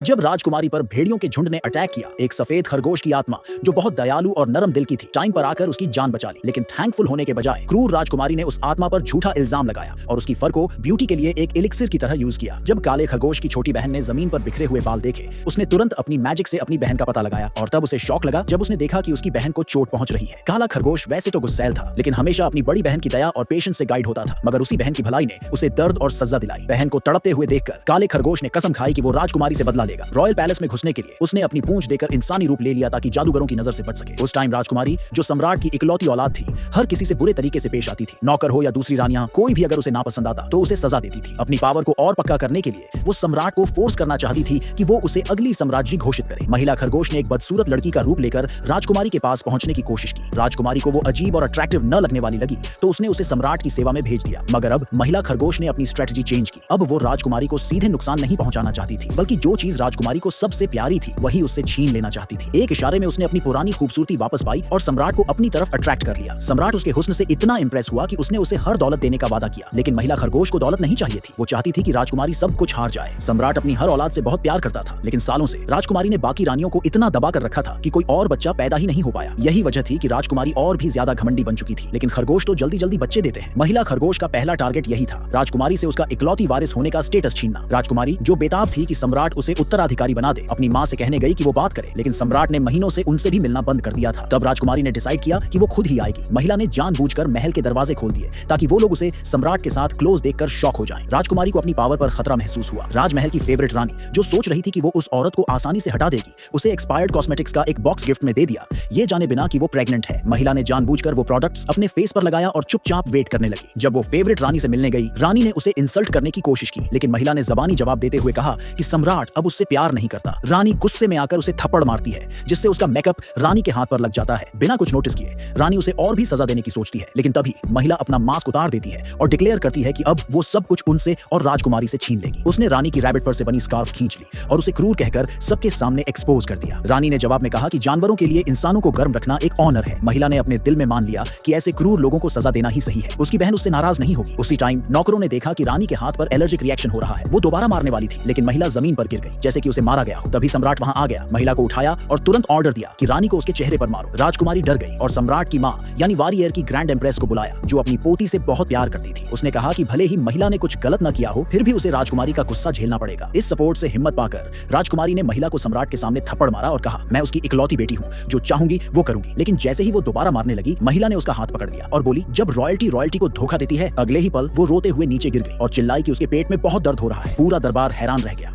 जब राजकुमारी पर भेड़ियों के झुंड ने अटैक किया, एक सफेद खरगोश की आत्मा जो बहुत दयालु और नरम दिल की थी, टाइम पर आकर उसकी जान बचा ली। लेकिन थैंकफुल होने के बजाय क्रूर राजकुमारी ने उस आत्मा पर झूठा इल्जाम लगाया और उसकी फर को ब्यूटी के लिए एक एलिक्सिर की तरह यूज किया। जब काले खरगोश की छोटी बहन ने जमीन पर बिखरे हुए बाल देखे, उसने तुरंत अपनी मैजिक से अपनी बहन का पता लगाया और तब उसे शौक लगा जब उसने देखा कि उसकी बहन को चोट पहुंच रही है। काला खरगोश वैसे तो गुस्सैल था, लेकिन हमेशा अपनी बड़ी बहन की दया और पेशेंस से गाइड होता था। मगर उसी बहन की भलाई ने उसे दर्द और सजा दिलाई। बहन को तड़पते हुए देखकर काले खरगोश ने कसम खाई कि वो राजकुमारी से बदला लेगा। रॉयल पैलेस में घुसने के लिए उसने अपनी पूंछ देकर इंसानी रूप ले लिया ताकि जादूगरों की नजर से बच सके। उस टाइम राजकुमारी, जो सम्राट की इकलौती औलाद थी, हर किसी से बुरे तरीके से पेश आती थी। नौकर हो या दूसरी रानियां, कोई भी अगर उसे नापसंद आता तो उसे सजा देती थी। अपनी पावर को और पक्का करने के लिए वो सम्राट को फोर्स करना चाहती थी कि वो उसे अगली सम्राज्ञी घोषित करे। महिला खरगोश ने एक बदसूरत लड़की का रूप लेकर राजकुमारी के पास पहुंचने की कोशिश की। राजकुमारी को वो अजीब और अट्रैक्टिव न लगने वाली लगी तो उसने उसे सम्राट की सेवा में भेज दिया। मगर अब महिला खरगोश ने अपनी स्ट्रेटजी चेंज की। अब वो राजकुमारी को सीधे नुकसान नहीं पहुंचाना चाहती थी, बल्कि जो चीज राजकुमारी को सबसे प्यारी थी वही उससे छीन लेना चाहती थी। एक इशारे में उसने अपनी पुरानी खूबसूरती वापस पाई और सम्राट को अपनी तरफ अट्रैक्ट कर लिया। सम्राट उसके हुस्न से इतना इंप्रेस हुआ कि उसने उसे हर दौलत देने का वादा किया। लेकिन महिला खरगोश को दौलत नहीं चाहिए थी, वो चाहती थी कि राजकुमारी सब कुछ हार जाए। सम्राट अपनी हर औलाद से बहुत प्यार करता था, लेकिन सालों से राजकुमारी ने बाकी रानियों को इतना दबा कर रखा था कि कोई और बच्चा पैदा ही नहीं हो पाया। यही वजह थी कि राजकुमारी और भी ज्यादा घमंडी बन चुकी थी। लेकिन खरगोश तो जल्दी जल्दी बच्चे देते हैं। महिला खरगोश का पहला टारगेट यही था, राजकुमारी से उसका इकलौती वारिस होने का स्टेटस छीनना। राजकुमारी, जो बेताब थी कि सम्राट उसे उत्तराधिकारी बना दे, अपनी माँ से कहने गई कि वो बात करे, लेकिन सम्राट ने महीनों से उनसे भी मिलना बंद कर दिया था। तब राजकुमारी ने डिसाइड किया कि वो खुद ही आएगी। महिला ने जानबूझकर महल के दरवाजे खोल दिए ताकि वो लोग उसे सम्राट के साथ क्लोज देखकर शॉक हो जाएं। राजकुमारी को अपनी पावर पर खतरा महसूस हुआ। राजमहल की फेवरेट रानी, जो सोच रही थी कि वो उस औरत को आसानी से हटा देगी, उसे एक्सपायर्ड कॉस्मेटिक्स का एक बॉक्स गिफ्ट में दे दिया, ये जाने बिना कि वो प्रेग्नेंट है। महिला ने जानबूझकर वो प्रोडक्ट्स अपने फेस पर लगाया और चुपचाप वेट करने लगी। जब वो फेवरेट रानी से मिलने गई, रानी ने उसे इंसल्ट करने की कोशिश की, लेकिन महिला ने जबानी जवाब देते हुए कहा कि सम्राट अब उससे प्यार नहीं करता। रानी गुस्से में आकर उसे थप्पड़ मारती है, जिससे उसका मेकअप रानी के हाथ पर लग जाता है। बिना कुछ नोटिस किए रानी उसे और भी सजा देने की सोचती है, लेकिन तभी महिला अपना मास्क उतार देती है और डिक्लेयर करती है कि अब वो सब कुछ उनसे और राजकुमारी से छीन लेगी। उसने रानी की रैबिट फर से बनी स्कार्फ खींच ली और उसे क्रूर कहकर सबके सामने एक्सपोज कर दिया। रानी ने जवाब में कहा कि जानवरों के लिए इंसानों को गर्म रखना एक ऑनर है। महिला ने अपने दिल में मान लिया कि ऐसे क्रूर लोगों को सजा देना ही सही है। उसकी बहन उससे नाराज नहीं होगी। उसी टाइम नौकरों ने देखा कि रानी के हाथ पर एलर्जिक रिएक्शन हो रहा है। वो दोबारा मारने वाली थी, लेकिन महिला जमीन पर गिर गई जैसे कि उसे मारा गया हो। तभी सम्राट वहां आ गया, महिला को उठाया और तुरंत ऑर्डर दिया कि रानी को उसके चेहरे पर मारो। राजकुमारी डर गई और सम्राट की माँ यानी वारियर की ग्रैंड एम्प्रेस को बुलाया, जो अपनी पोती से बहुत प्यार करती थी। उसने कहा कि भले ही महिला ने कुछ गलत न किया हो, फिर भी उसे राजकुमारी का गुस्सा झेलना पड़ेगा। इस सपोर्ट से हिम्मत पाकर राजकुमारी ने महिला को सम्राट के सामने थप्पड़ मारा और कहा, मैं उसकी इकलौती बेटी हूँ, जो चाहूंगी वो करूंगी। लेकिन जैसे ही वो दोबारा मारने लगी, महिला ने उसका हाथ पकड़ लिया और बोली, जब रॉयल्टी को धोखा देती है। अगले ही पल वो रोते हुए नीचे गिर गई और चिल्लाई कि उसके पेट में बहुत दर्द हो रहा है। पूरा दरबार हैरान रह गया।